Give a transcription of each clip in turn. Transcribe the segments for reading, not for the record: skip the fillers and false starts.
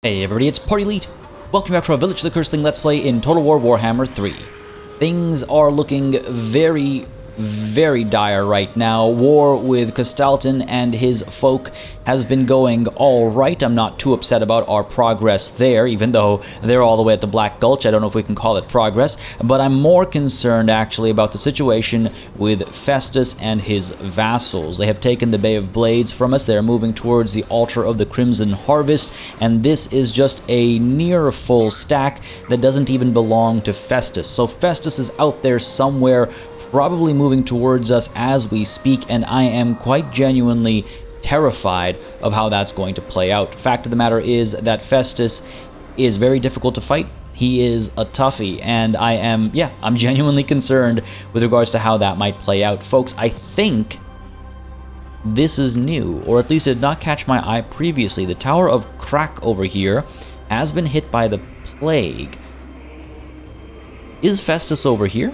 Hey everybody, it's PartyElite. Welcome back to our Vilitch the Cursed Thing Let's Play in Total War Warhammer 3. Things are looking very dire right now. War with Castalton and his folk has been going alright. I'm not too upset about our progress there, even though they're all the way at the Black Gulch. I don't know if we can call it progress, but I'm more concerned actually about the situation with Festus and his vassals. They have taken the Bay of Blades from us. They're moving towards the Altar of the Crimson Harvest, and this is just a near full stack that doesn't even belong to Festus. So Festus is out there somewhere, probably moving towards us as we speak, and I am quite genuinely terrified of how that's going to play out. Fact of the matter is that Festus is very difficult to fight. He is a toughie, and I'm genuinely concerned with regards to how that might play out. Folks, I think this is new, or at least it did not catch my eye previously. The Tower of Crack over here has been hit by the plague. Is Festus over here?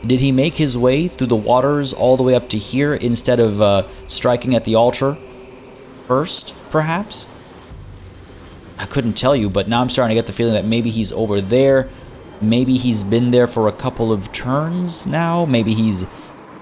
Did he make his way through the waters all the way up to here instead of striking at the altar first, perhaps? I couldn't tell you, but now I'm starting to get the feeling that maybe he's over there. Maybe he's been there for a couple of turns now. Maybe he's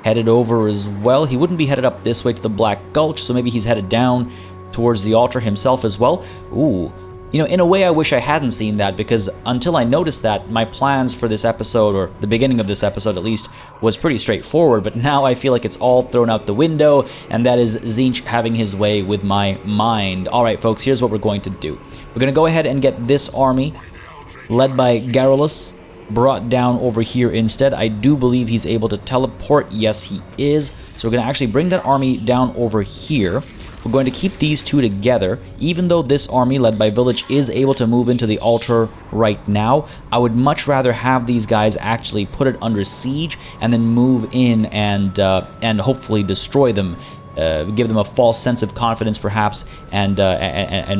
headed over as well. He wouldn't be headed up this way to the Black Gulch, so maybe he's headed down towards the altar himself as well. Ooh. You know, in a way, I wish I hadn't seen that, because until I noticed that, my plans for this episode, or the beginning of this episode at least, was pretty straightforward, but now I feel like it's all thrown out the window, and that is Tzeentch having his way with my mind. Alright, folks, here's what we're going to do. We're going to go ahead and get this army, led by Garrulus, brought down over here instead. I do believe he's able to teleport. Yes, he is. So we're going to actually bring that army down over here. We're going to keep these two together. Even though this army, led by Vilitch, is able to move into the altar right now, I would much rather have these guys actually put it under siege and then move in and hopefully destroy them. Give them a false sense of confidence, perhaps, and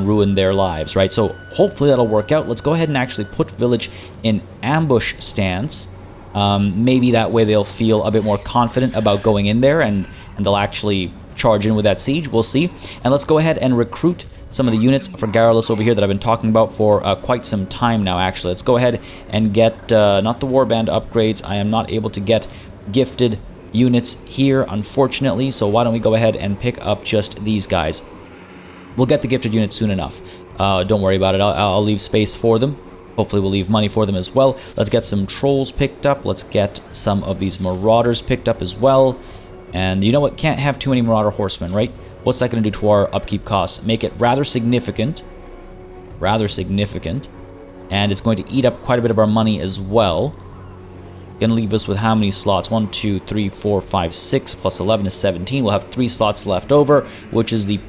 ruin their lives, right? So hopefully that'll work out. Let's go ahead and actually put Vilitch in ambush stance. Maybe that way they'll feel a bit more confident about going in there, and they'll actually charge in with that siege. We'll see. And let's go ahead and recruit some of the units for Garrulus over here that I've been talking about for quite some time now, actually. Let's go ahead and get, not the warband upgrades. I am not able to get gifted units here, unfortunately, so why don't we go ahead and pick up just these guys. We'll get the gifted units soon enough. Don't worry about it. I'll leave space for them. Hopefully we'll leave money for them as well. Let's get some trolls picked up. Let's get some of these marauders picked up as well. And you know what? Can't have too many marauder horsemen, right? What's that going to do to our upkeep costs? Make it rather significant. Rather significant. And it's going to eat up quite a bit of our money as well. Going to leave us with how many slots? 1, 2, 3, 4, 5, 6, plus 11 is 17. We'll have 3 slots left over, which is the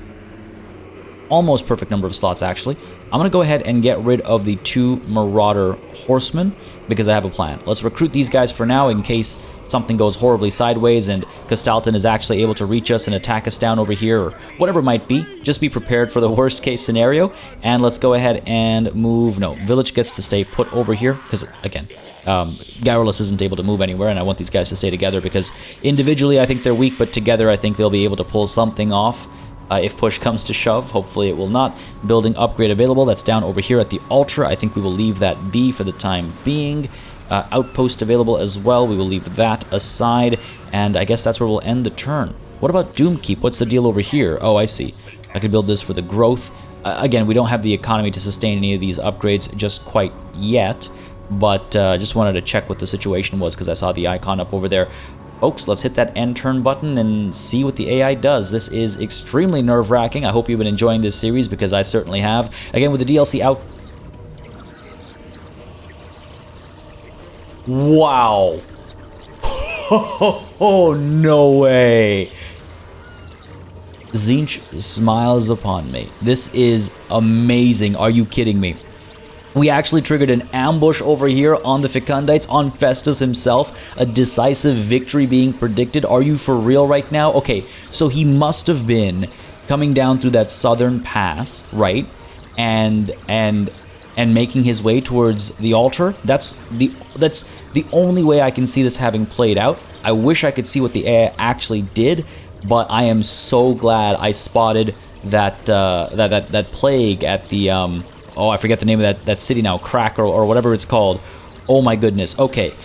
almost perfect number of slots, actually. I'm going to go ahead and get rid of the 2 marauder horsemen, because I have a plan. Let's recruit these guys for now in case something goes horribly sideways and Castalton is actually able to reach us and attack us down over here, or whatever it might be. Just be prepared for the worst case scenario. And let's go ahead and move. No, Vilitch gets to stay put over here, because again, Garrulus isn't able to move anywhere, and I want these guys to stay together, because individually I think they're weak, but together I think they'll be able to pull something off. If push comes to shove. Hopefully it will not. Building upgrade available. That's down over here at the altar. I think we will leave that be for the time being. Outpost available as well. We will leave that aside. And I guess that's where we'll end the turn. What about Doomkeep? What's the deal over here? Oh, I see. I could build this for the growth. Again, we don't have the economy to sustain any of these upgrades just quite yet. But just wanted to check what the situation was, because I saw the icon up over there. Folks, let's hit that end turn button and see what the AI does. This is extremely nerve-wracking. I hope you've been enjoying this series, because I certainly have. Again, with the DLC out... Wow. Oh, no way. Tzeentch smiles upon me. This is amazing. Are you kidding me? We actually triggered an ambush over here on the Fecundites, on Festus himself. A decisive victory being predicted. Are you for real right now? Okay, so he must have been coming down through that southern pass, right? And making his way towards the altar. That's the only way I can see this having played out. I wish I could see what the AI actually did, but I am so glad I spotted that plague at the oh, I forget the name of that city now, Crack or whatever it's called. Oh my goodness. Okay.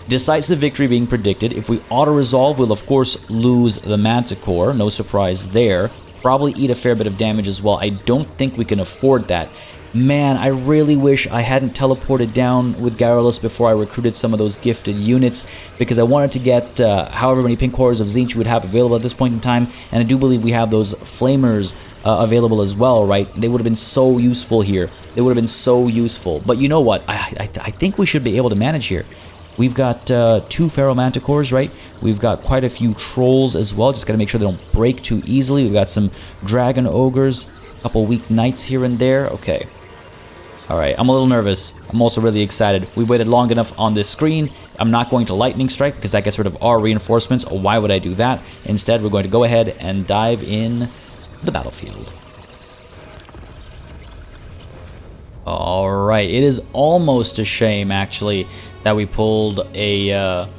Decisive victory being predicted. If we auto-resolve, we'll of course lose the Manticore. No surprise there. Probably eat a fair bit of damage as well. I don't think we can afford that. Man, I really wish I hadn't teleported down with Garrulus before I recruited some of those gifted units, because I wanted to get however many pink cores of Tzeentch we would have available at this point in time, and I do believe we have those flamers available as well, right? They would have been so useful here. They would have been so useful. But you know what? I think we should be able to manage here. We've got 2 Feral Manticores, right? We've got quite a few Trolls as well. Just got to make sure they don't break too easily. We've got some Dragon Ogres, a couple weak Knights here and there. Okay. Alright, I'm a little nervous. I'm also really excited. We waited long enough on this screen. I'm not going to Lightning Strike because that gets rid of our reinforcements. Why would I do that? Instead, we're going to go ahead and dive in the battlefield. Alright, it is almost a shame, actually, that we pulled an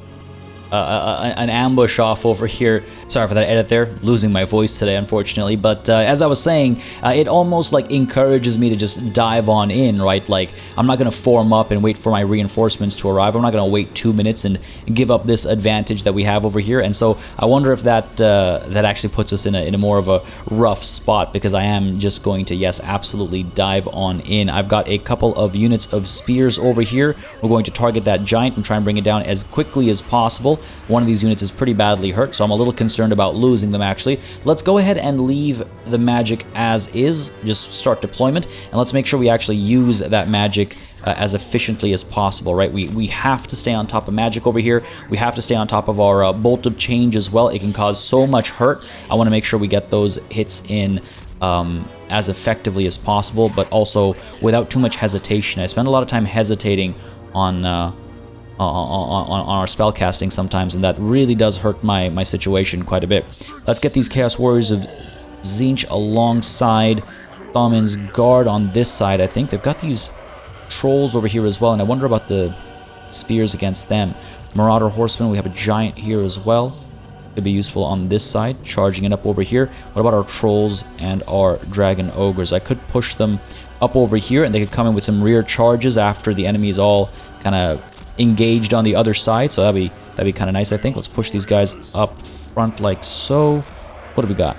ambush off over here. Sorry for that edit there, losing my voice today, unfortunately. But as I was saying, it almost like encourages me to just dive on in, right? Like, I'm not going to form up and wait for my reinforcements to arrive. I'm not going to wait 2 minutes and give up this advantage that we have over here. And so I wonder if that actually puts us in a more of a rough spot, because I am just going to, yes, absolutely dive on in. I've got a couple of units of spears over here. We're going to target that giant and try and bring it down as quickly as possible. One of these units is pretty badly hurt, so I'm a little concerned about losing them, actually. Let's go ahead and leave the magic as is. Just start deployment, and let's make sure we actually use that magic as efficiently as possible, right? We have to stay on top of magic over here. We have to stay on top of our bolt of change as well. It can cause so much hurt. I want to make sure we get those hits in as effectively as possible, but also without too much hesitation. I spend a lot of time hesitating on our spell casting sometimes, and that really does hurt my situation quite a bit. Let's get these Chaos Warriors of Tzeentch alongside Thaumin's Guard on this side. I think they've got these Trolls over here as well, and I wonder about the spears against them. Marauder Horsemen, we have a Giant here as well. Could be useful on this side, charging it up over here. What about our Trolls and our Dragon Ogres? I could push them up over here, and they could come in with some rear charges after the enemy is all kind of engaged on the other side, so that'd be kind of nice, I think. Let's push these guys up front like so. What have we got?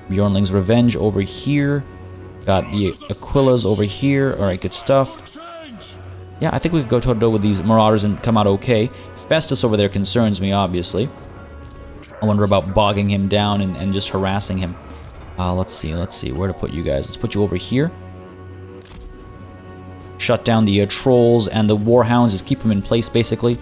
Bjornling's Revenge over here. Got the Aquilas over here. Alright, good stuff. Yeah, I think we could go toe-to-toe with these Marauders and come out okay. Festus over there concerns me, obviously. I wonder about bogging him down and just harassing him. Let's see where to put you guys. Let's put you over here. Shut down the Trolls and the Warhounds, just keep them in place, basically.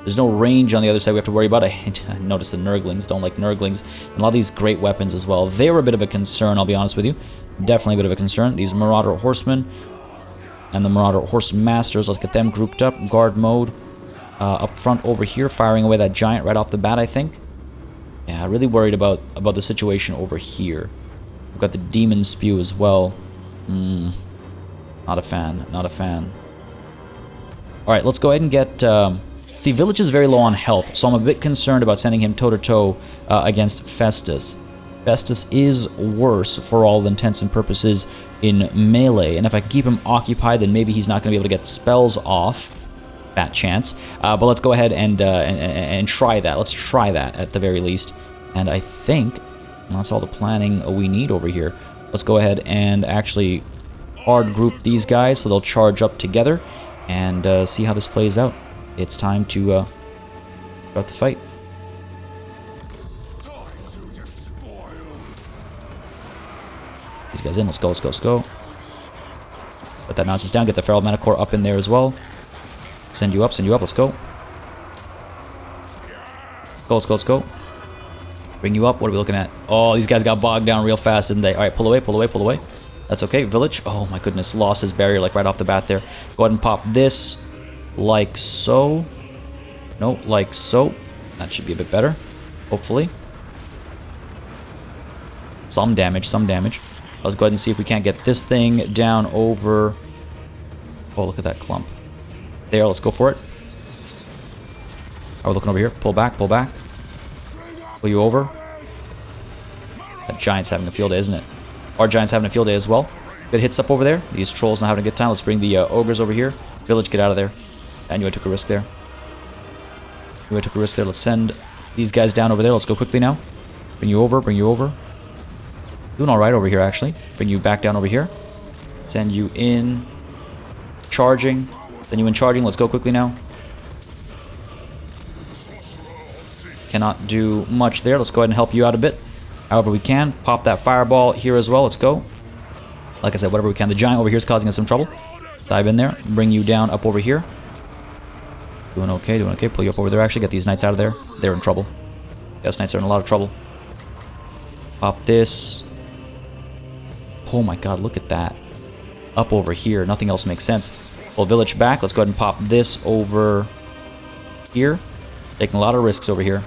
There's no range on the other side we have to worry about. I noticed the Nurglings, don't like Nurglings. And a lot of these great weapons as well. They were a bit of a concern, I'll be honest with you. Definitely a bit of a concern. These Marauder Horsemen and the Marauder Horse Masters, let's get them grouped up. Guard mode up front over here, firing away that Giant right off the bat, I think. Yeah, really worried about the situation over here. We've got the Demon Spew as well. Not a fan, not a fan. Alright, let's go ahead and get... see, Vilitch is very low on health, so I'm a bit concerned about sending him toe-to-toe against Festus. Festus is worse, for all intents and purposes, in melee, and if I can keep him occupied, then maybe he's not going to be able to get spells off. Fat chance. But let's go ahead and try that. Let's try that, at the very least. And I think that's all the planning we need over here. Let's go ahead and actually... hard group these guys so they'll charge up together and see how this plays out. It's time to start the fight. These guys in. Let's go, let's go, let's go. Put that nonsense down. Get the Feral Manticore up in there as well. Send you up, send you up. Let's go. Let's go, let's go, let's go. Bring you up. What are we looking at? Oh, these guys got bogged down real fast, didn't they? Alright, pull away, pull away, pull away. That's okay. Vilitch. Oh my goodness. Lost his barrier like right off the bat there. Go ahead and pop this like so. No, like so. That should be a bit better. Hopefully. Some damage, some damage. Let's go ahead and see if we can't get this thing down over... Oh, look at that clump. There, let's go for it. Are we looking over here? Pull back, pull back. Pull you over. That Giant's having a field day, isn't it? Our giant's having a field day as well. Good hits up over there. These trolls not having a good time. Let's bring the ogres over here. Vilitch, get out of there. I knew I took a risk there. Let's send these guys down over there. Let's go quickly now. Bring you over. Doing alright over here, actually. Bring you back down over here. Send you in. Charging. Send you in charging. Let's go quickly now. Cannot do much there. Let's go ahead and help you out a bit. However we can. Pop that fireball here as well. Let's go. Like I said, whatever we can. The giant over here is causing us some trouble. Dive in there. Bring you down up over here. Doing okay. Pull you up over there, actually. Get these knights out of there. They're in trouble. Yes, knights are in a lot of trouble. Pop this. Oh my god, look at that. Up over here. Nothing else makes sense. Pull Vilitch back. Let's go ahead and pop this over here. Taking a lot of risks over here.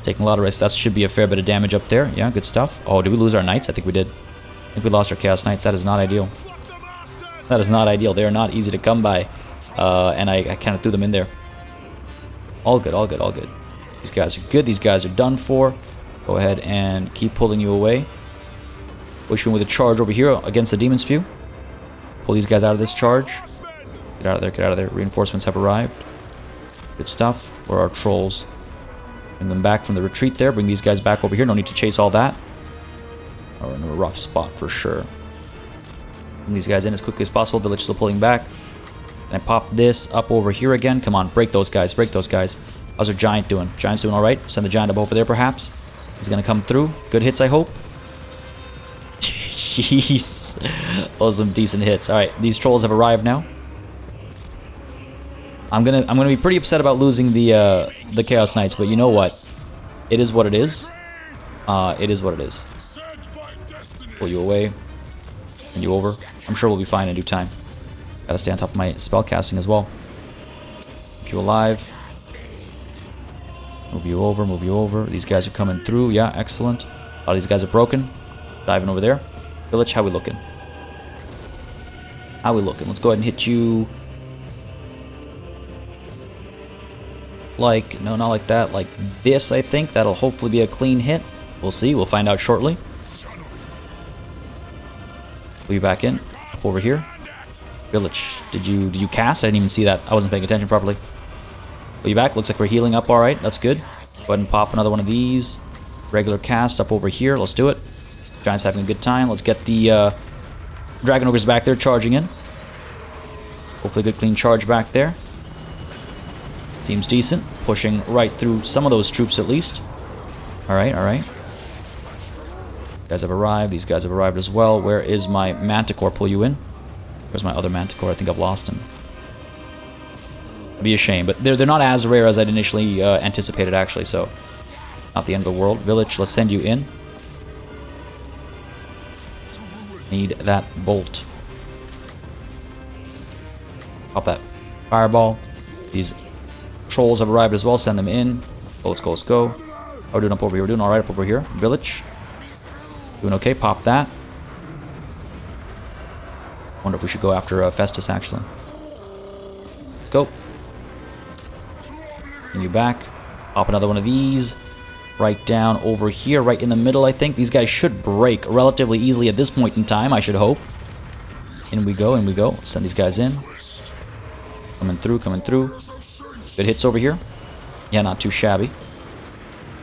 That should be a fair bit of damage up there. Yeah, good stuff. Oh, did we lose our knights? I think we did. I think we lost our Chaos Knights. That is not ideal. They are not easy to come by. And I kind of threw them in there. All good. These guys are good. These guys are done for. Go ahead and keep pulling you away. Push you in with a charge over here against the Demon Spew. Pull these guys out of this charge. Get out of there. Reinforcements have arrived. Good stuff. Where are our trolls? Bring them back from the retreat there. Bring these guys back over here. No need to chase all that. We're in a rough spot for sure. Bring these guys in as quickly as possible. Village still pulling back. And I pop this up over here again. Come on, break those guys. How's our giant doing? Giant's doing alright. Send the giant up over there perhaps. He's going to come through. Good hits, I hope. Jeez. Those are some decent hits. Alright, these trolls have arrived now. I'm gonna be pretty upset about losing the Chaos Knights, but you know what? It is what it is. Pull you away. And you over. I'm sure we'll be fine in due time. Gotta stay on top of my spell casting as well. Keep you alive. Move you over. These guys are coming through. Yeah, excellent. A lot of these guys are broken. Diving over there. Vilitch, how we looking? Let's go ahead and hit you. Like, no, not like that. Like this, I think. That'll hopefully be a clean hit. We'll see. We'll find out shortly. Pull you back in. Up over here. Vilitch, did you cast? I didn't even see that. I wasn't paying attention properly. Pull you back. Looks like we're healing up alright. That's good. Go ahead and pop another one of these. Regular cast up over here. Let's do it. Giant's having a good time. Let's get the Dragon Ogres back there charging in. Hopefully a good clean charge back there. Seems decent. Pushing right through some of those troops at least. Alright. Guys have arrived. These guys have arrived as well. Where is my Manticore? Pull you in. Where's my other Manticore? I think I've lost him. It'd be a shame, but they're not as rare as I'd initially anticipated, actually, so not the end of the world. Vilitch, let's send you in. Need that bolt. Pop that fireball. These trolls have arrived as well. Send them in. Oh, let's go. Oh, we're doing up over here. We're doing alright up over here. Vilitch. Doing okay. Pop that. Wonder if we should go after Festus, actually. Let's go. Bring you back. Pop another one of these. Right down over here. Right in the middle, I think. These guys should break relatively easily at this point in time, I should hope. In we go. Send these guys in. Coming through. Good hits over here. Yeah, not too shabby.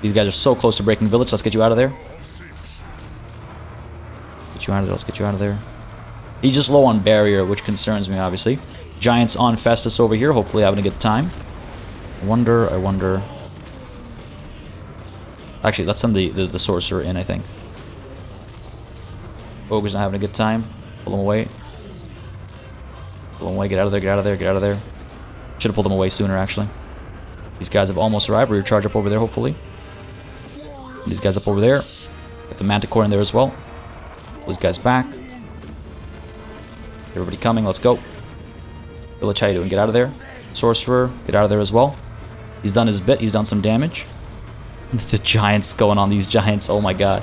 These guys are so close to breaking Vilitch. Let's get you out of there. Let's get you out of there. He's just low on barrier, which concerns me, obviously. Giants on Festus over here, hopefully having a good time. I wonder. Actually, let's send the sorcerer in, I think. Ogre's not having a good time. Pull him away. Get out of there. Should have pulled him away sooner, actually. These guys have almost arrived. We're charge up over there, hopefully. These guys up over there. Get the Manticore in there as well. Pull these guys back. Everybody coming, let's go. Vilitch, how you doing? Get out of there. Sorcerer, get out of there as well. He's done his bit, he's done some damage. The giants going on these giants, oh my god.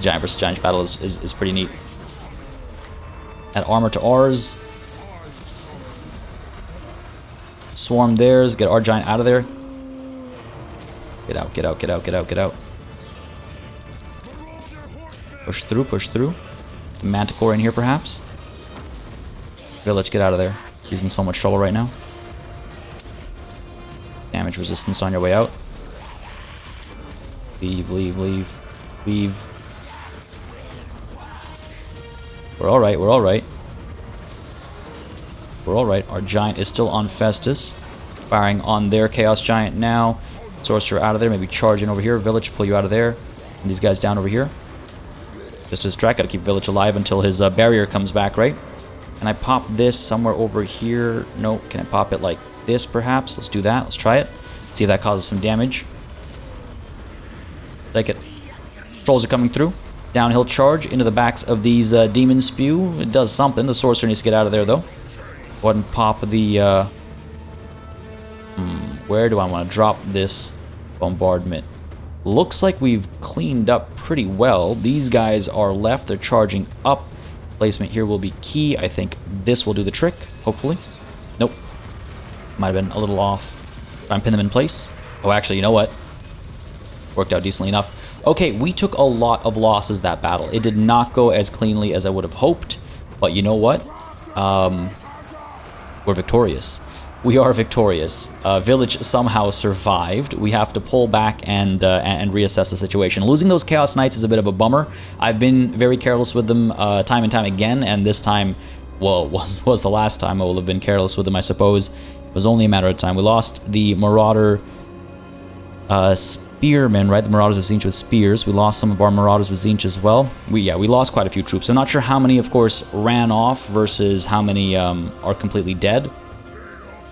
Giant versus giant battle is pretty neat. Add armor to ours. Swarm theirs, get our giant out of there. Get out, get out, get out, get out, get out. Push through, push through. Manticore in here, perhaps? Vilitch, get out of there. He's in so much trouble right now. Damage resistance on your way out. Leave, leave, leave, leave. We're alright, we're alright. We're alright. Our giant is still on Festus. Firing on their Chaos Giant now. Sorcerer out of there, maybe charge in over here. Vilitch, pull you out of there. And these guys down over here. Just to distract, gotta keep Vilitch alive until his barrier comes back, right? Can I pop this somewhere over here? No. Can I pop it like this, perhaps? Let's do that. Let's try it. See if that causes some damage. Take it. Trolls are coming through. Downhill charge into the backs of these demon spew. It does something. The sorcerer needs to get out of there, though. Go ahead and pop the... where do I want to drop this bombardment? Looks like we've cleaned up pretty well. These guys are left. They're charging up. Placement here will be key. I think this will do the trick, hopefully. Nope. Might have been a little off. Try and pin them in place. Oh, actually, you know what? Worked out decently enough. Okay, we took a lot of losses that battle. It did not go as cleanly as I would have hoped. But you know what? We're victorious. We are victorious. Vilitch somehow survived. We have to pull back and reassess the situation. Losing those Chaos Knights is a bit of a bummer. I've been very careless with them time and time again, and this time, well, was the last time I will have been careless with them, I suppose. It was only a matter of time. We lost the Marauder Spearmen, right? The Marauders of Tzeentch with spears. We lost some of our Marauders with Tzeentch as well. We lost quite a few troops. I'm not sure how many, of course, ran off versus how many are completely dead.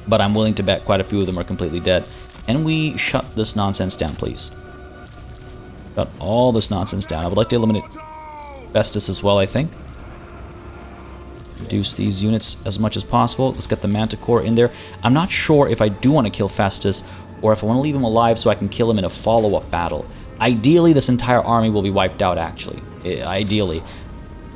But I'm willing to bet quite a few of them are completely dead. And we shut this nonsense down, please. Shut all this nonsense down. I would like to eliminate Festus as well, I think. Reduce these units as much as possible. Let's get the Manticore in there. I'm not sure if I do want to kill Festus or if I want to leave him alive so I can kill him in a follow-up battle. Ideally, this entire army will be wiped out, actually. Ideally,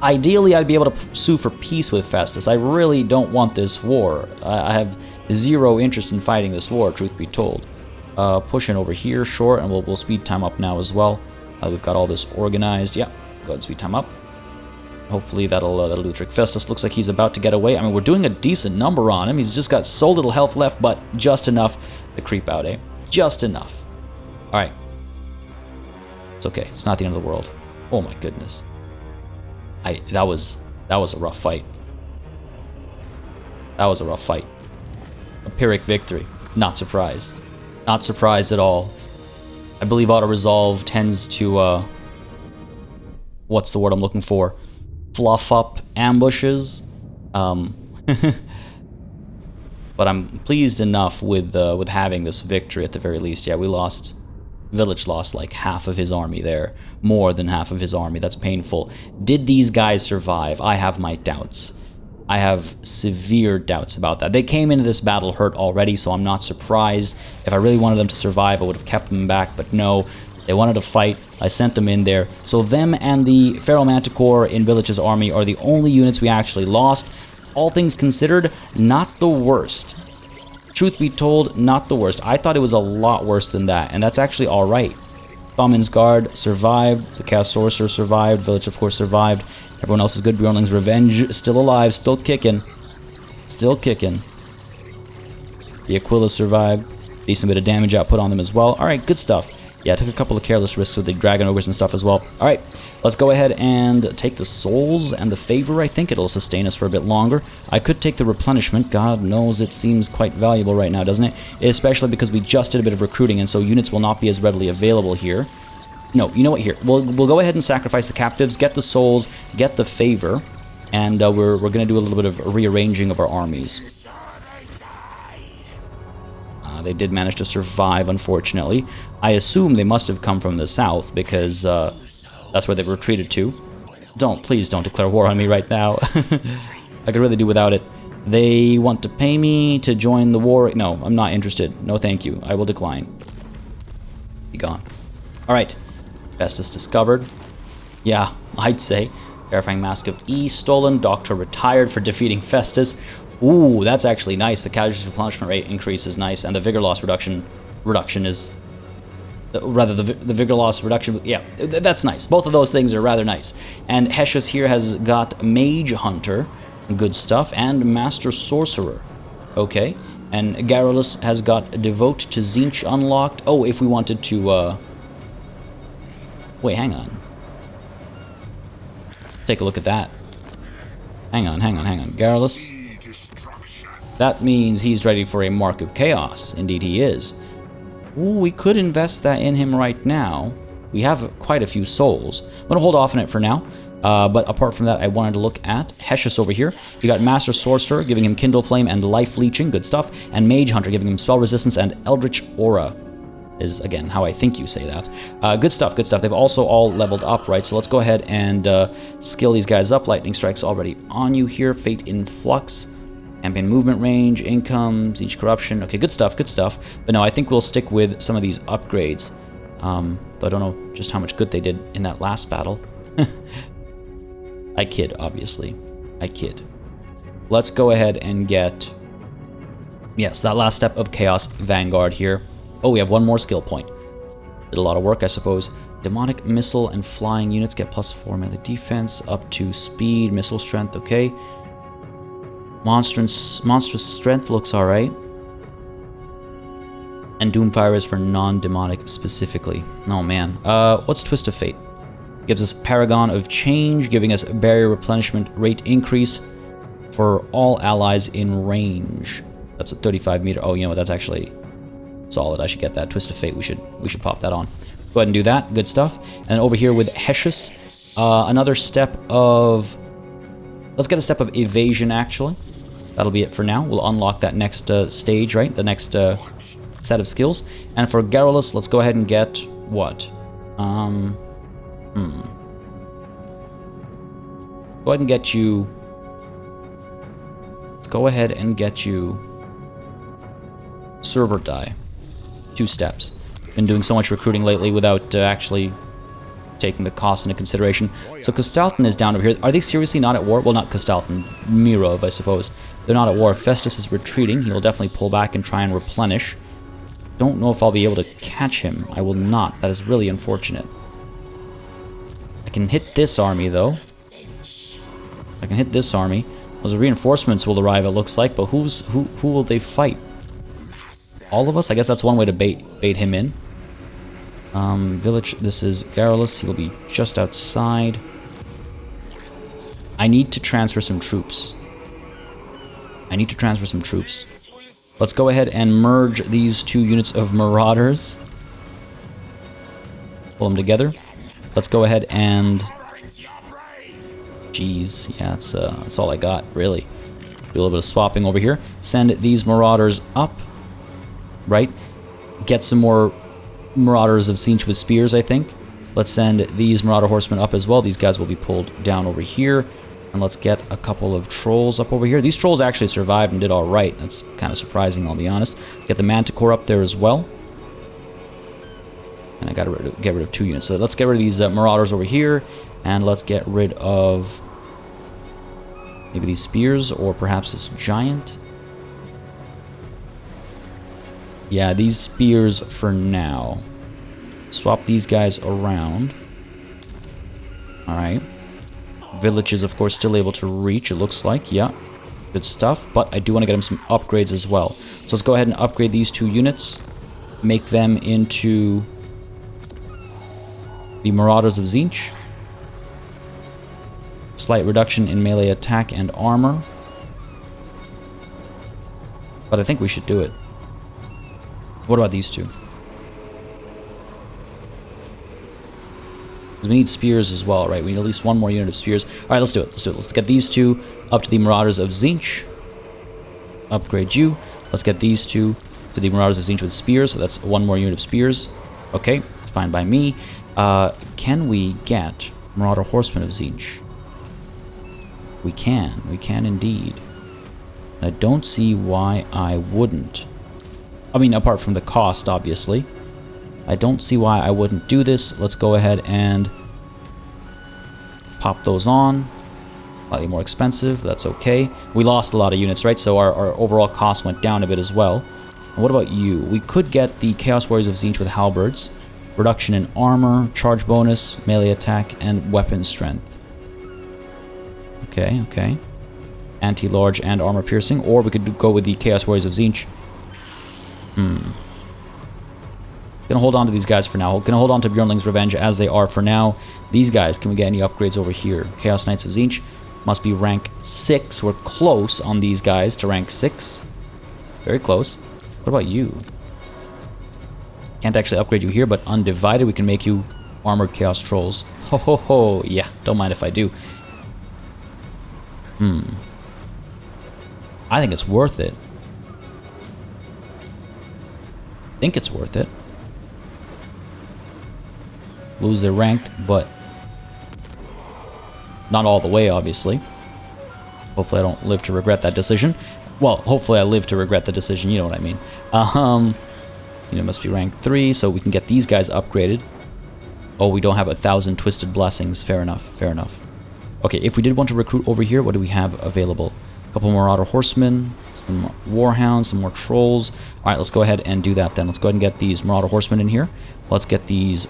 I'd be able to sue for peace with Festus. I really don't want this war. I have zero interest in fighting this war, truth be told. Push in over here, sure, and we'll speed time up now as well. We've got all this organized. Yeah, go ahead and speed time up. Hopefully that'll do the trick. Festus looks like he's about to get away. I mean, we're doing a decent number on him. He's just got so little health left, but just enough to creep out, eh? Just enough. All right. It's okay. It's not the end of the world. Oh my goodness. That was a rough fight. That was a rough fight. A Pyrrhic victory. Not surprised. Not surprised at all. I believe auto-resolve tends to, what's the word I'm looking for? Fluff up ambushes. But I'm pleased enough with having this victory at the very least. Yeah, Vilitch lost like half of his army there. More than half of his army. That's painful. Did these guys survive? I have my doubts. I have severe doubts about that. They came into this battle hurt already, so I'm not surprised. If I really wanted them to survive, I would have kept them back, but no. They wanted to fight. I sent them in there. So them and the Feral Manticore in Vilitch's army are the only units we actually lost. All things considered, not the worst. Truth be told, not the worst. I thought it was a lot worse than that, and that's actually alright. Thaumon's Guard survived. The Chaos Sorcerer survived. Vilitch, of course, survived. Everyone else is good. Bjornling's Revenge still alive, still kicking. Still kicking. The Aquila survived. Decent bit of damage output on them as well. Alright, good stuff. Yeah, I took a couple of careless risks with the Dragon Ogres and stuff as well. Alright, let's go ahead and take the Souls and the Favor. I think it'll sustain us for a bit longer. I could take the Replenishment. God knows it seems quite valuable right now, doesn't it? Especially because we just did a bit of recruiting, and so units will not be as readily available here. No, you know what? Here, we'll go ahead and sacrifice the Captives, get the Souls, get the Favor, and we're going to do a little bit of rearranging of our armies. They did manage to survive, unfortunately. I assume they must have come from the south, because that's where they've retreated to. Please don't declare war on me right now. I could really do without it. They want to pay me to join the war. No, I'm not interested. No, thank you. I will decline. Be gone. Alright. Festus discovered. Yeah, I'd say. Verifying Mask of E stolen. Doctor retired for defeating Festus. Ooh, that's actually nice. The casualty replenishment rate increase is nice, and the vigor loss reduction is Rather, the vigor loss reduction. Yeah, that's nice. Both of those things are rather nice. And Hesius here has got Mage Hunter, good stuff, and Master Sorcerer. Okay. And Garrulus has got Devote to Tzeentch unlocked. Oh, if we wanted to, wait, hang on. Take a look at that. Hang on. Garrulus. That means he's ready for a Mark of Chaos. Indeed he is. Ooh, we could invest that in him right now. We have quite a few souls. I'm going to hold off on it for now. But apart from that, I wanted to look at Hesius over here. You got Master Sorcerer, giving him Kindle Flame and Life Leeching, good stuff. And Mage Hunter, giving him Spell Resistance and Eldritch Aura. Is, again, how I think you say that. Good stuff. They've also all leveled up, right? So let's go ahead and skill these guys up. Lightning Strike's already on you here. Fate in Flux. Campaign movement range, income, Siege Corruption. Okay, good stuff. But no, I think we'll stick with some of these upgrades. Though I don't know just how much good they did in that last battle. I kid, obviously. I kid. Let's go ahead and get... Yes, that last step of Chaos Vanguard here. Oh, we have one more skill point. Did a lot of work, I suppose. Demonic Missile and Flying units get +4 melee defense, up to speed, missile strength, okay. Monstrous Strength looks alright. And Doomfire is for non-demonic specifically. Oh man. What's Twist of Fate? Gives us Paragon of Change, giving us barrier replenishment rate increase for all allies in range. That's a 35 meter. Oh, you know what? That's actually solid. I should get that. Twist of Fate. We should pop that on. Go ahead and do that. Good stuff. And over here with Hesius, another step of... Let's get a step of Evasion, actually. That'll be it for now. We'll unlock that next stage, right? The next set of skills. And for Garrulus, let's go ahead and get... What? Go ahead and get you... Let's go ahead and get you... Server Die. 2 steps. Been doing so much recruiting lately without actually taking the cost into consideration. So Castalton is down over here. Are they seriously not at war? Well, not Castalton. Mirov, I suppose. They're not at war. Festus is retreating. He'll definitely pull back and try and replenish. Don't know if I'll be able to catch him. I will not. That is really unfortunate. I can hit this army, though. I can hit this army. Those reinforcements will arrive, it looks like, but who will they fight? All of us? I guess that's one way to bait him in. Vilitch, this is Garrulus. He'll be just outside. I need to transfer some troops. Let's go ahead and merge these 2 units of Marauders. Pull them together. Let's go ahead and... Jeez, yeah, that's all I got, really. Do a little bit of swapping over here. Send these Marauders up. Right? Get some more Marauders of Tzeentch with spears, I think. Let's send these Marauder Horsemen up as well. These guys will be pulled down over here. And let's get a couple of Trolls up over here. These Trolls actually survived and did alright. That's kind of surprising, I'll be honest. Get the Manticore up there as well. And I gotta get rid of 2 units. So let's get rid of these Marauders over here. And let's get rid of maybe these Spears or perhaps this Giant. Yeah, these Spears for now. Swap these guys around. Alright. Vilitch is, of course, still able to reach, it looks like. Yeah, good stuff. But I do want to get him some upgrades as well. So let's go ahead and upgrade these 2 units. Make them into the Marauders of Tzeentch. Slight reduction in melee attack and armor. But I think we should do it. What about these 2? Because we need spears as well, right? We need at least 1 more unit of spears. Alright, let's do it. Let's get these 2 up to the Marauders of Tzeentch. Upgrade you. Let's get these 2 to the Marauders of Tzeentch with spears. So that's 1 more unit of spears. Okay, it's fine by me. Can we get Marauder Horsemen of Tzeentch? We can. We can indeed. And I don't see why I wouldn't. I mean, apart from the cost, obviously. I don't see why I wouldn't do this. Let's go ahead and pop those on. Slightly more expensive, that's okay. We lost a lot of units, right? So our overall cost went down a bit as well. And what about you? We could get the Chaos Warriors of Tzeentch with halberds. Reduction in armor, charge bonus, melee attack, and weapon strength. Okay, okay. Anti-large and armor piercing, or we could go with the Chaos Warriors of Tzeentch. Gonna hold on to these guys for now. Gonna hold on to Bjornling's Revenge as they are for now. These guys, can we get any upgrades over here? Chaos Knights of Tzeentch must be rank 6. We're close on these guys to rank 6. Very close. What about you? Can't actually upgrade you here, but Undivided, we can make you Armored Chaos Trolls. Ho ho ho, yeah, don't mind if I do. I think it's worth it. I think it's worth it. Lose their rank, but not all the way, obviously. Hopefully I don't live to regret that decision. Well, hopefully I live to regret the decision, you know what I mean. You know, must be rank 3, so we can get these guys upgraded. Oh, we don't have 1,000 Twisted Blessings. Fair enough, fair enough. Okay, if we did want to recruit over here, what do we have available? A couple more Marauder Horsemen, some Warhounds, some more Trolls. Alright, let's go ahead and do that then. Let's go ahead and get these Marauder Horsemen in here. Let's get these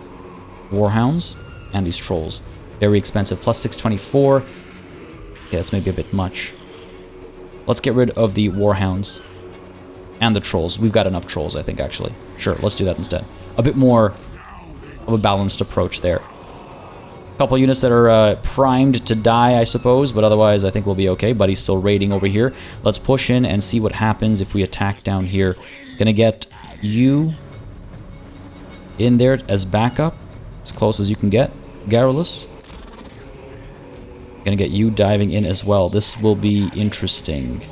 Warhounds and these Trolls. Very expensive, plus 624. Okay, that's maybe a bit much. Let's get rid of the Warhounds and the Trolls. We've got enough Trolls, I think, actually. Sure, let's do that instead. A bit more of a balanced approach there. A couple units that are primed to die, I suppose, but otherwise I think we'll be okay. Buddy's still raiding over here. Let's push in and see what happens if we attack down here. Gonna get you in there as backup, as close as you can get. Garrulus. Gonna get you diving in as well. This will be interesting.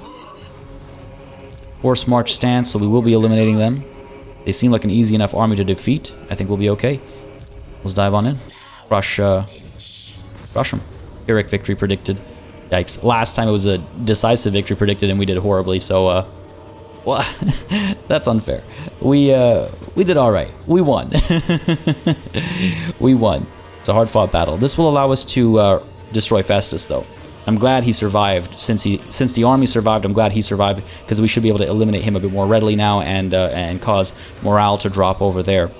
Force march stance, so we will be eliminating them. They seem like an easy enough army to defeat. I think we'll be okay. Let's dive on in. Rush them. Pyrrhic victory predicted. Yikes. Last time it was a decisive victory predicted and we did horribly, so, well, that's unfair. We did alright. We won. We won. It's a hard-fought battle. This will allow us to, destroy Festus, though. I'm glad he survived. Since the army survived, I'm glad he survived, because we should be able to eliminate him a bit more readily now and cause morale to drop over there.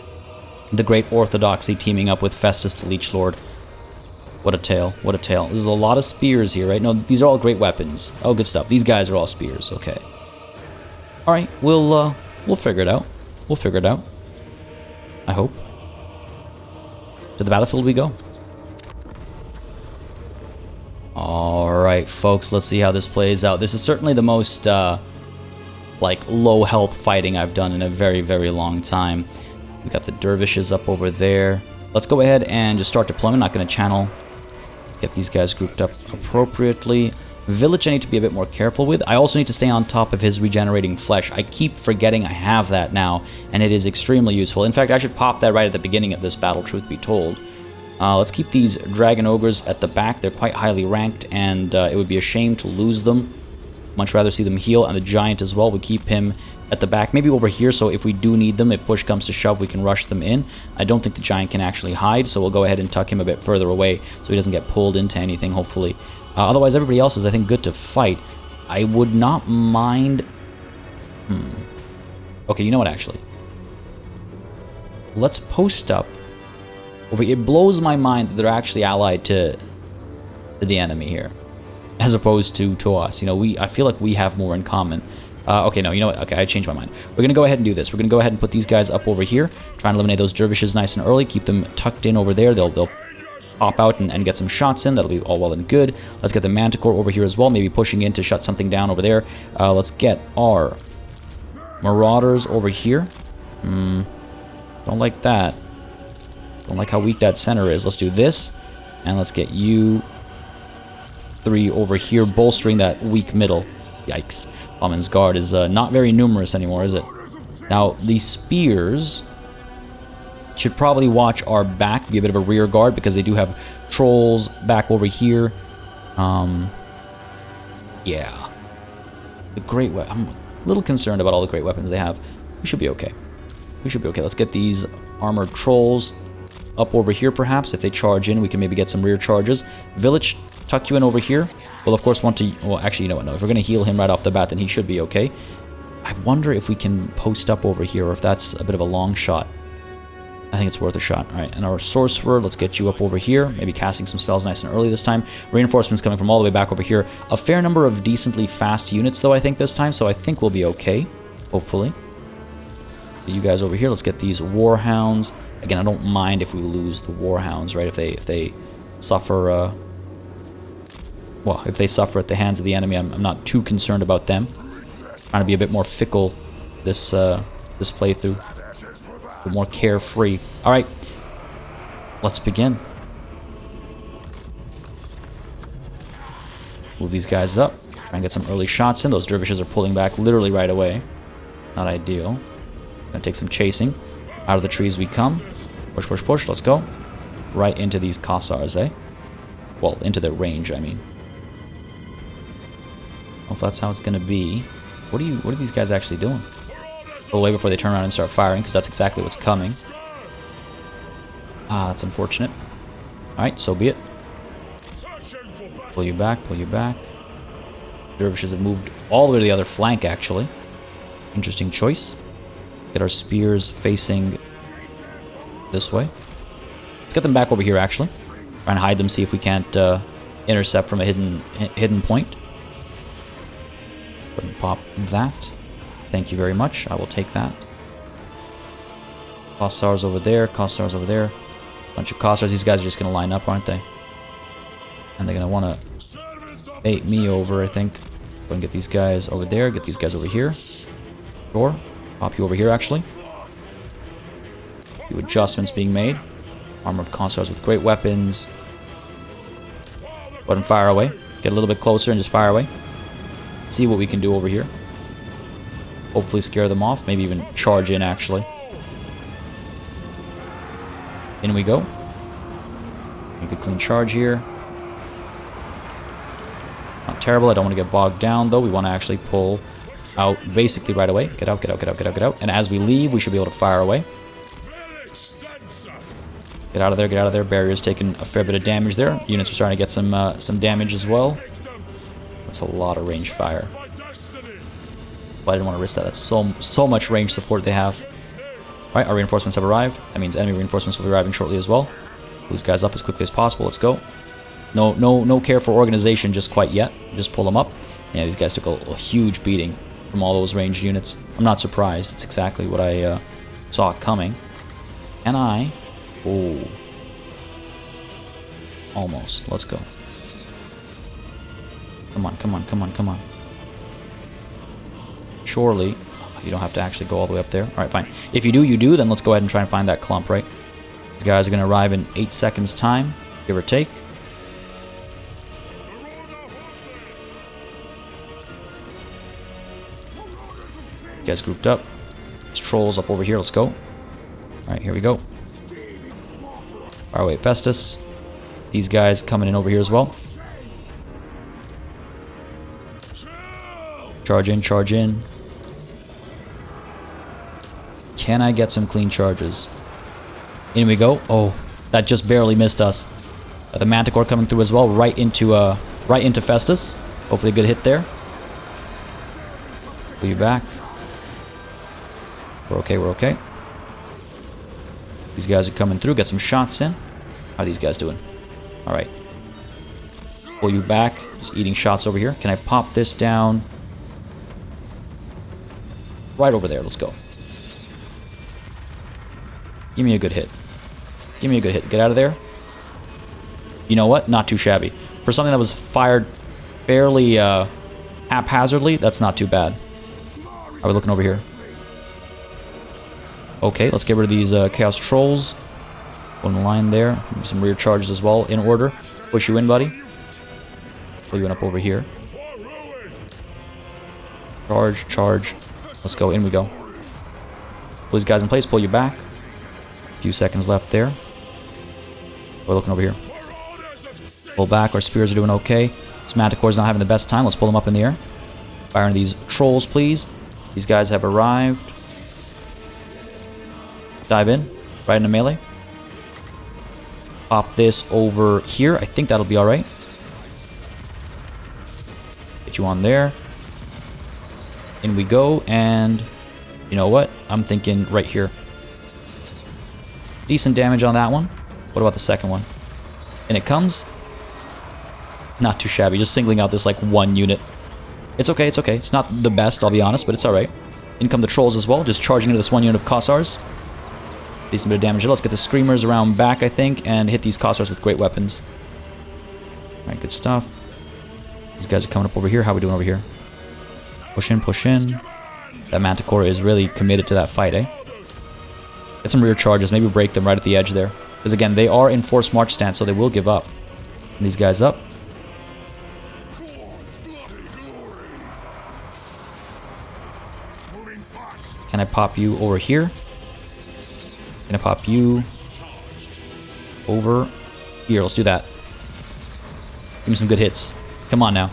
The Great Orthodoxy teaming up with Festus the Leech Lord. What a tale. What a tale. There's a lot of spears here, right? No, these are all great weapons. Oh, good stuff. These guys are all spears. Okay. Alright, we'll figure it out. We'll figure it out. I hope. To the battlefield we go. Alright, folks, let's see how this plays out. This is certainly the most, like, low health fighting I've done in a very, very long time. We got the dervishes up over there. Let's go ahead and just start deployment. Not going to channel. Get these guys grouped up appropriately. Vilitch I need to be a bit more careful with. I also need to stay on top of his regenerating flesh. I keep forgetting I have that now, and it is extremely useful. In fact, I should pop that right at the beginning of this battle, truth be told. Let's keep these Dragon Ogres at the back. They're quite highly ranked, and it would be a shame to lose them. Much rather see them heal, and the Giant as well. We keep him at the back, maybe over here, so if we do need them, if push comes to shove, we can rush them in. I don't think the Giant can actually hide, so we'll go ahead and tuck him a bit further away so he doesn't get pulled into anything, hopefully. Otherwise, everybody else is, I think, good to fight. I would not mind... Okay, you know what, actually? Let's post up over here. It blows my mind that they're actually allied to the enemy here, as opposed to us. You know, I feel like we have more in common. Okay, no, you know what? Okay, I changed my mind. We're going to go ahead and do this. We're going to go ahead and put these guys up over here. Try and eliminate those dervishes nice and early. Keep them tucked in over there. They'll pop out and get some shots in. That'll be all well and good. Let's get the Manticore over here as well. Maybe pushing in to shut something down over there. Let's get our Marauders over here. Don't like that. Don't like how weak that center is. Let's do this. And let's get you 3 over here, bolstering that weak middle. Yikes. Bauman's Guard is not very numerous anymore, is it? Now, these spears should probably watch our back, be a bit of a rear guard, because they do have trolls back over here. Yeah. The great weapon. I'm a little concerned about all the great weapons they have. We should be okay. We should be okay. Let's get these armored trolls up over here, perhaps. If they charge in, we can maybe get some rear charges. Vilitch, tuck you in over here. We'll, of course, want to... Well, actually, you know what? No, if we're going to heal him right off the bat, then he should be okay. I wonder if we can post up over here, or if that's a bit of a long shot. I think it's worth a shot. All right, and our sorcerer, let's get you up over here. Maybe casting some spells nice and early this time. Reinforcements coming from all the way back over here. A fair number of decently fast units, though, I think, this time. So I think we'll be okay, hopefully. Get you guys over here. Let's get these warhounds. Again, I don't mind if we lose the warhounds, right? If they suffer... well, if they suffer at the hands of the enemy, I'm not too concerned about them. Trying to be a bit more fickle this playthrough. A bit more carefree. Alright. Let's begin. Move these guys up. Try and get some early shots in. Those dervishes are pulling back literally right away. Not ideal. Gonna take some chasing. Out of the trees we come. Push, push, push. Let's go. Right into these Kossars, eh? Well, into their range, I mean. Well, if that's how it's gonna be. What are these guys actually doing? Pull away before they turn around and start firing, because that's exactly what's coming. Ah, that's unfortunate. Alright, so be it. Pull you back, pull you back. Dervishes have moved all the way to the other flank, actually. Interesting choice. Get our spears facing this way. Let's get them back over here, actually. Try and hide them, see if we can't intercept from a hidden point. Go ahead and pop that. Thank you very much. I will take that. Kossars over there. Kossars over there. Bunch of Kossars. These guys are just going to line up, aren't they? And they're going to want to bait me over, I think. Go ahead and get these guys over there. Get these guys over here. Sure. Pop you over here, actually. A few adjustments being made. Armored Kossars with great weapons. Go ahead and fire away. Get a little bit closer and just fire away. See what we can do over here. Hopefully scare them off. Maybe even charge in, actually. In we go. Make a clean charge here. Not terrible. I don't want to get bogged down, though. We want to actually pull out basically right away. Get out, get out, get out, get out, get out. And as we leave, we should be able to fire away. Get out of there, get out of there. Barrier's taking a fair bit of damage there. Units are starting to get some damage as well. That's a lot of range fire. But I didn't want to risk that. That's so much range support they have. Right, our reinforcements have arrived. That means enemy reinforcements will be arriving shortly as well. Pull these guys up as quickly as possible. Let's go. No care for organization just quite yet. Just pull them up. Yeah, these guys took a huge beating from all those ranged units. I'm not surprised. It's exactly what I saw coming. And I... Oh. Almost. Let's go. Come on, come on, come on, come on. Surely, you don't have to actually go all the way up there. Alright, fine. If you do, you do. Then let's go ahead and try and find that clump, right? These guys are going to arrive in 8 seconds' time, give or take. You guys grouped up. There's trolls up over here. Let's go. Alright, here we go. Fire away, Festus. These guys coming in over here as well. Charge in, charge in. Can I get some clean charges? In we go. Oh, that just barely missed us. The Manticore coming through as well, right into Festus. Hopefully a good hit there. Pull you back. We're okay, we're okay. These guys are coming through. Get some shots in. How are these guys doing? Alright. Pull you back. Just eating shots over here. Can I pop this down? Right over there. Let's go. Give me a good hit. Give me a good hit. Get out of there. You know what? Not too shabby. For something that was fired fairly haphazardly, that's not too bad. Are we looking over here? Okay, let's get rid of these Chaos Trolls. One line there. Maybe some rear charges as well. In order. Push you in, buddy. Pull you in up over here. Charge, charge. Let's go. In we go. Pull these guys in place. Pull you back. A few seconds left there. We're looking over here. Pull back. Our spears are doing okay. This Manticore's not having the best time. Let's pull them up in the air. Fire into these trolls, please. These guys have arrived. Dive in. Right into melee. Pop this over here. I think that'll be alright. Get you on there. In we go. And you know what? I'm thinking right here. Decent damage on that one. What about the second one? And it comes. Not too shabby. Just singling out this, like, one unit. It's okay, it's okay. It's not the best, I'll be honest, but it's alright. In come the trolls as well, just charging into this one unit of Kossars. Decent bit of damage. Let's get the Screamers around back, I think, and hit these Kossars with great weapons. Alright, good stuff. These guys are coming up over here. How are we doing over here? Push in, push in. That Manticore is really committed to that fight, eh? Get some rear charges. Maybe break them right at the edge there. Because, again, they are in forced march stance, so they will give up. And these guys up. Can I pop you over here? Can I pop you over here? Let's do that. Give me some good hits. Come on now.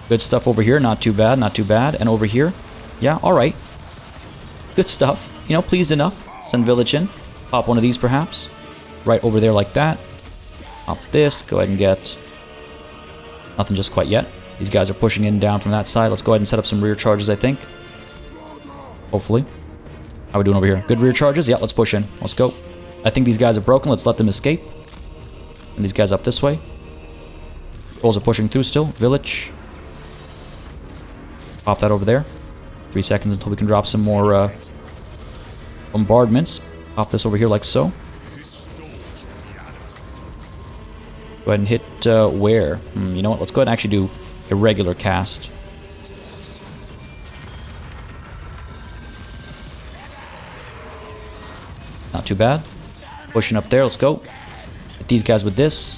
Good stuff over here. Not too bad, not too bad. And over here. Yeah, alright. Good stuff. You know, pleased enough. Send Vilitch in. Pop one of these, perhaps. Right over there like that. Pop this. Go ahead and get... Nothing just quite yet. These guys are pushing in down from that side. Let's go ahead and set up some rear charges, I think. Hopefully. How are we doing over here? Good rear charges? Yeah, let's push in. Let's go. I think these guys are broken. Let's let them escape. And these guys up this way. Trolls are pushing through still. Vilitch. Pop that over there. 3 seconds until we can drop some more bombardments. Pop this over here like so. Go ahead and hit where? You know what? Let's go ahead and actually do a regular cast. Not too bad. Pushing up there. Let's go. Hit these guys with this.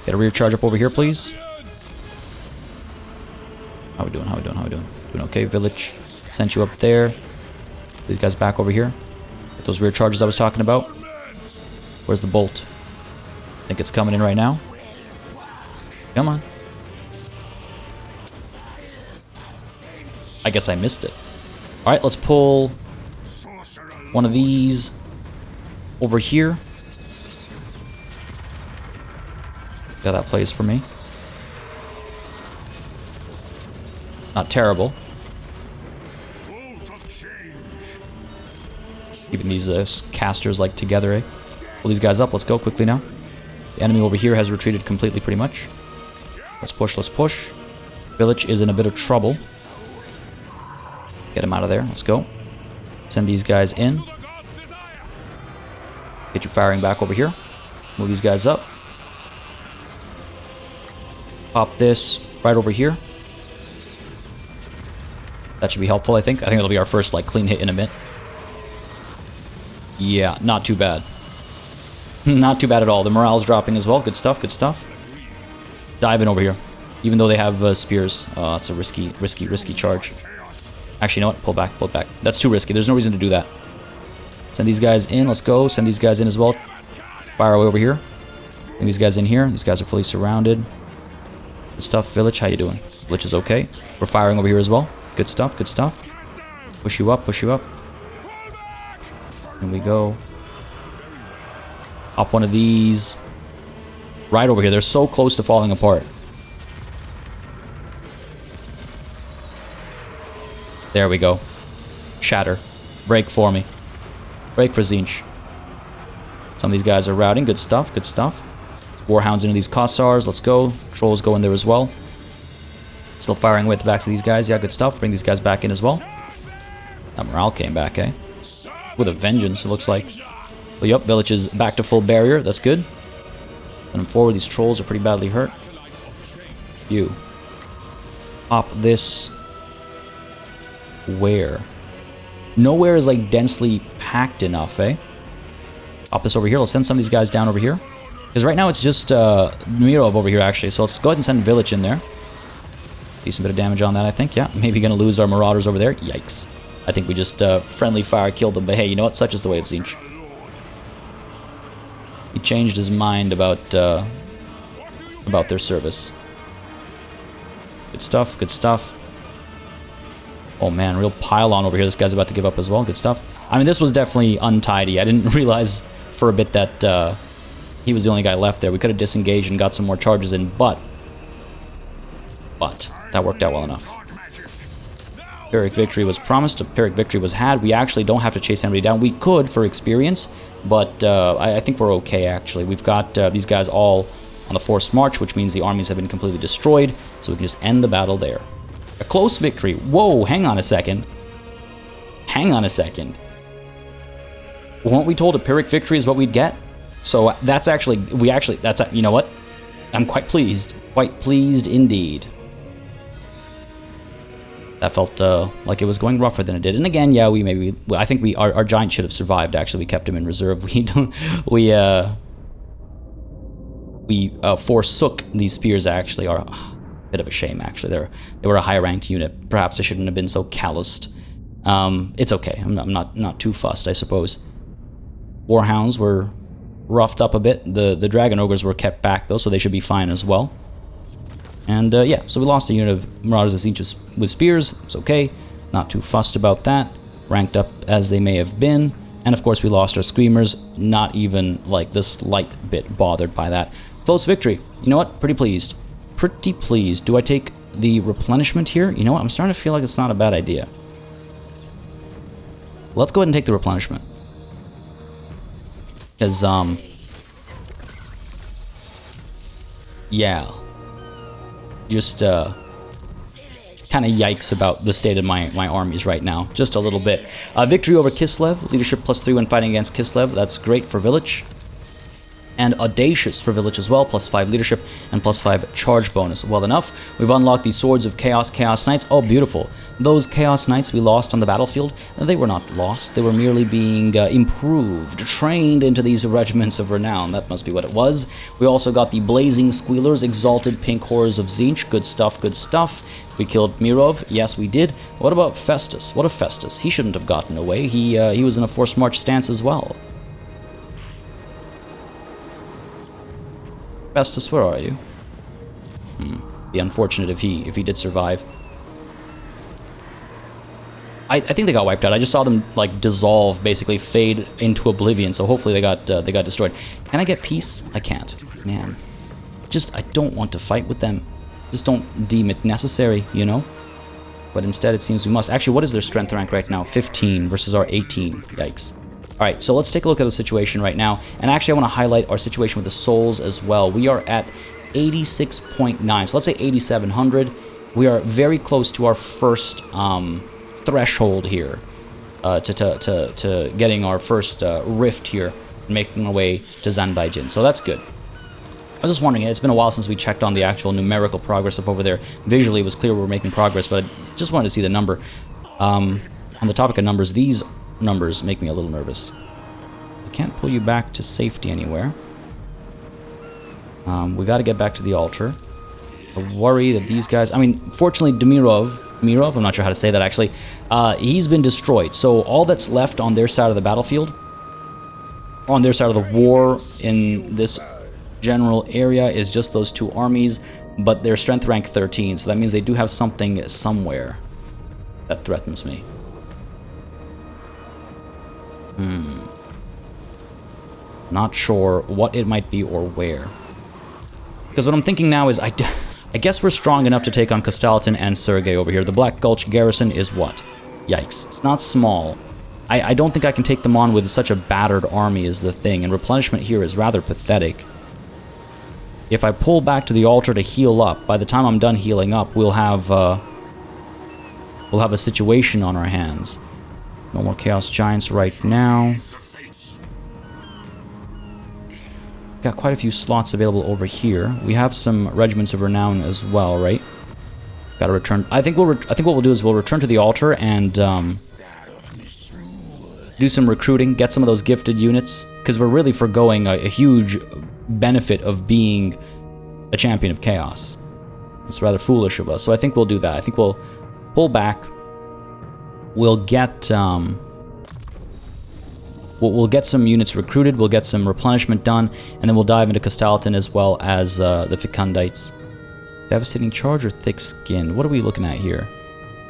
Get a rear charge up over here, please. How we doing? How we doing? How we doing? Doing okay. Vilitch sent you up there. These guys back over here. Get those rear charges I was talking about. Where's the bolt? I think it's coming in right now. Come on. I guess I missed it. Alright, let's pull one of these over here. Yeah, that plays for me. Not terrible. Keeping these casters like together, eh? Pull these guys up. Let's go quickly now. The enemy over here has retreated completely pretty much. Let's push, let's push. Vilitch is in a bit of trouble. Get him out of there. Let's go. Send these guys in. Get you firing back over here. Move these guys up. Pop this right over here. That should be helpful, I think. I think it'll be our first, like, clean hit in a bit. Yeah, not too bad. Not too bad at all. The morale's dropping as well. Good stuff, good stuff. Dive in over here. Even though they have spears. It's a risky charge. Actually, you know what? Pull back, pull back. That's too risky. There's no reason to do that. Send these guys in. Let's go. Send these guys in as well. Fire away over here. Bring these guys in here. These guys are fully surrounded. Good stuff. Vilitch, how you doing? Vilitch is okay. We're firing over here as well. Good stuff, good stuff. Push you up, push you up. Here we go. Hop one of these. Right over here. They're so close to falling apart. There we go. Shatter. Break for me. Break for Tzeentch. Some of these guys are routing. Good stuff, good stuff. Warhounds into these Kossars. Let's go. Trolls go in there as well. Still firing away at the backs of these guys. Yeah, good stuff. Bring these guys back in as well. That morale came back, eh? With a vengeance, it looks like. But yep, Vilitch is back to full barrier. That's good. Send them forward. These trolls are pretty badly hurt. You. Pop this. Where? Nowhere is, like, densely packed enough, eh? Pop this over here. Let's send some of these guys down over here. Because right now it's just Mirov over here, actually. So let's go ahead and send Vilitch in there. Decent bit of damage on that, I think. Yeah, maybe going to lose our Marauders over there. Yikes. I think we just friendly fire killed them. But hey, you know what? Such is the way of Tzeentch. He changed his mind about their service. Good stuff, good stuff. Oh man, real pile-on over here. This guy's about to give up as well. Good stuff. I mean, this was definitely untidy. I didn't realize for a bit that he was the only guy left there. We could have disengaged and got some more charges in, but that worked out well enough. Pyrrhic victory was promised. A Pyrrhic victory was had. We actually don't have to chase anybody down. We could, for experience, but I think we're okay, actually. We've got these guys all on the forced march, which means the armies have been completely destroyed, so we can just end the battle there. A close victory. Whoa, hang on a second. Hang on a second. Weren't we told a Pyrrhic victory is what we'd get? So that's actually, you know what? I'm quite pleased. Quite pleased indeed. That felt like it was going rougher than it did. And again, yeah, I think our giant should have survived, actually. We kept him in reserve. We forsook these spears, actually, are a bit of a shame, actually. They were a high-ranked unit. Perhaps I shouldn't have been so calloused. It's okay. I'm not too fussed, I suppose. Warhounds were roughed up a bit. The Dragon Ogres were kept back, though, so they should be fine as well. And, yeah, so we lost a unit of Marauders of Tzeentch with spears. It's okay. Not too fussed about that. Ranked up as they may have been. And, of course, we lost our Screamers. Not even, like, the slight bit bothered by that. Close victory. You know what? Pretty pleased. Pretty pleased. Do I take the replenishment here? You know what? I'm starting to feel like it's not a bad idea. Let's go ahead and take the replenishment. Because, yeah. Just, kind of yikes about the state of my armies right now. Just a little bit. Victory over Kislev. Leadership +3 when fighting against Kislev. That's great for Vilitch. And audacious for Vilitch as well, +5 leadership and +5 charge bonus. Well enough. We've unlocked the Swords of Chaos, Chaos Knights. Oh, beautiful. Those Chaos Knights we lost on the battlefield, they were not lost. They were merely being improved, trained into these regiments of renown. That must be what it was. We also got the Blazing Squealers, Exalted Pink Horrors of Tzeentch. Good stuff, good stuff. We killed Mirov. Yes, we did. What about Festus? What of Festus? He shouldn't have gotten away. He was in a forced march stance as well. Festus, where are you? Be unfortunate if he did survive. I think they got wiped out. I just saw them like dissolve, basically fade into oblivion. So hopefully they got destroyed. Can I get peace? I can't. Man, I don't want to fight with them. Just don't deem it necessary, you know. But instead, it seems we must. Actually, what is their strength rank right now? 15 versus our 18. Yikes. All right, so let's take a look at the situation right now. And actually, I want to highlight our situation with the souls as well. We are at 86.9. So let's say 8,700. We are very close to our first threshold here, to getting our first rift here, making our way to Zanbaijin. So that's good. I was just wondering, it's been a while since we checked on the actual numerical progress up over there. Visually, it was clear we were making progress, but I just wanted to see the number. On the topic of numbers, these numbers make me a little nervous. I can't pull you back to safety anywhere. We got to get back to the altar. I worry that these guys... I mean, fortunately, Mirov, I'm not sure how to say that actually, he's been destroyed. So all that's left on their side of the battlefield, on their side of the war in this general area, is just those two armies, but they're strength rank 13, so that means they do have something somewhere that threatens me. Not sure what it might be or where. Because what I'm thinking now is, I guess we're strong enough to take on Kostalton and Sergei over here. The Black Gulch garrison is what? Yikes. It's not small. I don't think I can take them on with such a battered army is the thing, and replenishment here is rather pathetic. If I pull back to the altar to heal up, by the time I'm done healing up, we'll have a situation on our hands. No more Chaos Giants right now. Got quite a few slots available over here. We have some regiments of renown as well, right? Got to return. I think what we'll do is we'll return to the altar and do some recruiting, get some of those gifted units, because we're really forgoing a huge benefit of being a champion of chaos. It's rather foolish of us, so I think we'll do that. I think we'll pull back. We'll get we'll get some units recruited, we'll get some replenishment done, and then we'll dive into Kostalton as well as the Fecundites. Devastating charge or thick skin? What are we looking at here?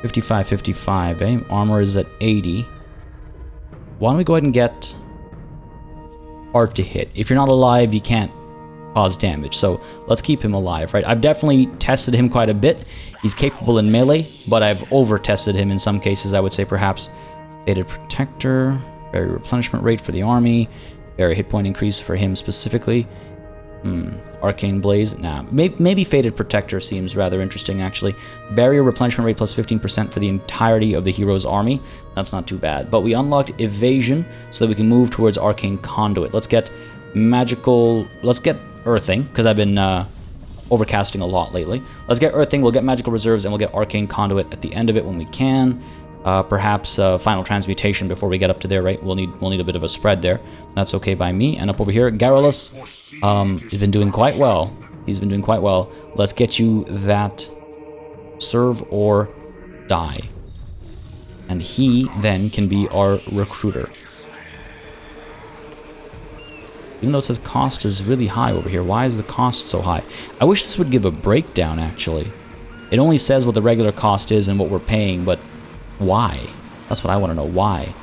55, 55, eh? Armor is at 80. Why don't we go ahead and get hard to hit? If you're not alive, you can't cause damage, so let's keep him alive, right? I've definitely tested him quite a bit. He's capable in melee, but I've over-tested him in some cases, I would say, perhaps. Faded Protector, very replenishment rate for the army. Very hit point increase for him specifically. Arcane Blaze? Nah. Maybe Fated Protector seems rather interesting, actually. Barrier replenishment rate plus 15% for the entirety of the hero's army. That's not too bad. But we unlocked Evasion so that we can move towards Arcane Conduit. Let's get Magical... Let's get Earthing, because I've been overcasting a lot lately. Let's get Earthing, we'll get Magical Reserves, and we'll get Arcane Conduit at the end of it when we can. Perhaps Final Transmutation before we get up to there, right? We'll need a bit of a spread there. That's okay by me. And up over here, Garrulus has been doing quite well. He's been doing quite well. Let's get you that serve or die. And he then can be our recruiter. Even though it says cost is really high over here, why is the cost so high? I wish this would give a breakdown, actually. It only says what the regular cost is and what we're paying, but why? That's what I want to know. Why?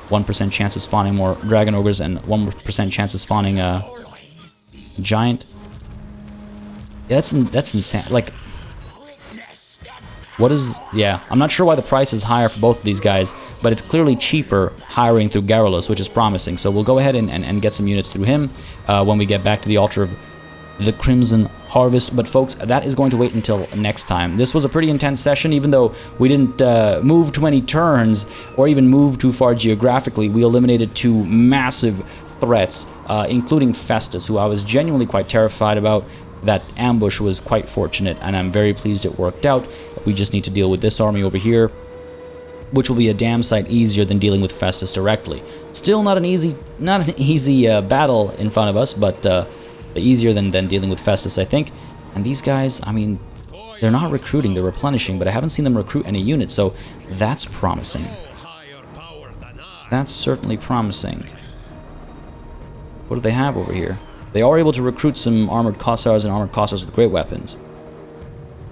1% chance of spawning more Dragon Ogres and 1% chance of spawning a Giant. Yeah, that's insane. Like, what is... Yeah, I'm not sure why the price is higher for both of these guys, but it's clearly cheaper hiring through Garrulus, which is promising. So we'll go ahead and get some units through him when we get back to the Altar of the Crimson Harvest. But folks, that is going to wait until next time. This was a pretty intense session, even though we didn't move too many turns or even move too far geographically. We eliminated two massive threats, including Festus, who I was genuinely quite terrified about. That ambush was quite fortunate, and I'm very pleased it worked out. We just need to deal with this army over here, which will be a damn sight easier than dealing with Festus directly. Still not an easy battle in front of us, but easier than dealing with Festus, I think. And these guys, I mean, they're not recruiting, they're replenishing, but I haven't seen them recruit any units, so that's promising. That's certainly promising. What do they have over here? They are able to recruit some armored Kossars and armored Kossars with great weapons.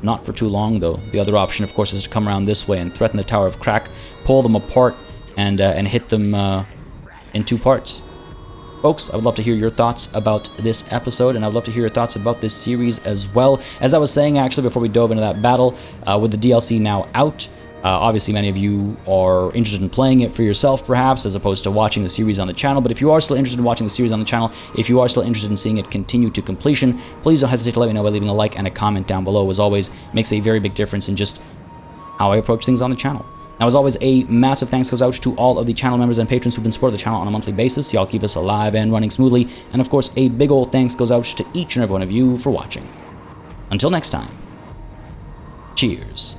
Not for too long, though. The other option, of course, is to come around this way and threaten the Tower of Crack, pull them apart, and hit them in two parts. Folks, I would love to hear your thoughts about this episode, and I'd love to hear your thoughts about this series as well. As I was saying, actually, before we dove into that battle, with the DLC now out, obviously many of you are interested in playing it for yourself, perhaps, as opposed to watching the series on the channel. But if you are still interested in watching the series on the channel, if you are still interested in seeing it continue to completion, please don't hesitate to let me know by leaving a like and a comment down below. As always, makes a very big difference in just how I approach things on the channel. Now, as always, a massive thanks goes out to all of the channel members and patrons who've been supporting the channel on a monthly basis. Y'all keep us alive and running smoothly. And of course, a big old thanks goes out to each and every one of you for watching. Until next time, cheers.